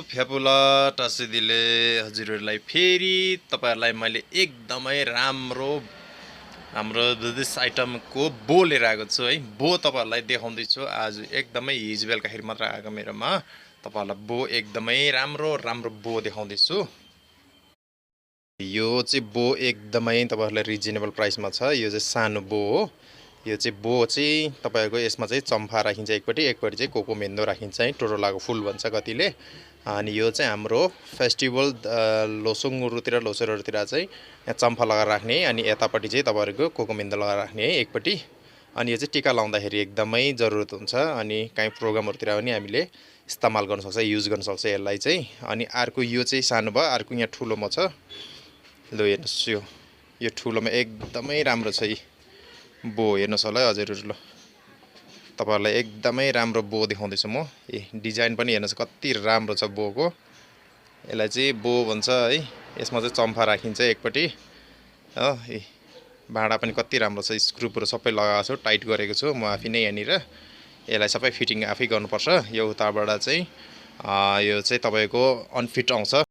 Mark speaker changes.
Speaker 1: फ्यापुला टासिदिले हजुरहरूलाई फेरि तपाईँहरूलाई मैले एकदमै राम्रो हाम्रो दिस आइटमको बो लिएर आएको छु है। बो तपाईँहरूलाई देखाउँदैछु आज एकदमै हिजो बेलुकाखेरि मात्र आएको मेरोमा। तपाईँहरूलाई बो एकदमै राम्रो राम्रो बो देखाउँदैछु। यो चाहिँ बो एकदमै तपाईँहरूलाई रिजनेबल प्राइसमा छ। यो चाहिँ सानो बो हो। यो चाहिँ बो चाहिँ तपाईँहरूको यसमा चाहिँ चम्फा राखिन्छ एकपट्टि चाहिँ कोकोमेन्दो राखिन्छ है। टोटोलाको फुल भन्छ कतिले। अनि यो चाहिँ हाम्रो फेस्टिभल लोसुङुरुतिर लोसरहरूतिर चाहिँ यहाँ चम्फा लगाएर राख्ने, अनि यतापट्टि चाहिँ तपाईँहरूको कोकोमेन्दो लगाएर राख्ने है एकपट्टि। अनि यो चाहिँ टिका लाउँदाखेरि एकदमै जरुरत हुन्छ, अनि काहीँ प्रोग्रामहरूतिर पनि हामीले इस्तेमाल गर्न सक्छ, युज गर्न सक्छ यसलाई चाहिँ। अनि अर्को यो चाहिँ सानो भयो, अर्को यहाँ ठुलोमा छ। ल हेर्नुहोस्, यो ठुलोमा एकदमै राम्रो छ यी बो। हेर्नुहोस् होला है हजुरहरू, ल तपाईँहरूलाई एकदमै राम्रो बो देखाउँदैछु म। डिजाइन पनि हेर्नुहोस् कति राम्रो छ बोको। यसलाई चाहिँ बो भन्छ है। यसमा चाहिँ चम्फा राखिन्छ एकपट्टि हो। भाँडा पनि कति राम्रो छ, स्क्रुपहरू सबै लगाएको छु, टाइट गरेको छु म आफै नै यहाँनिर। यसलाई सबै फिटिङ आफै गर्नुपर्छ। यो उताबाट चाहिँ यो चाहिँ तपाईँको अनफिट आउँछ।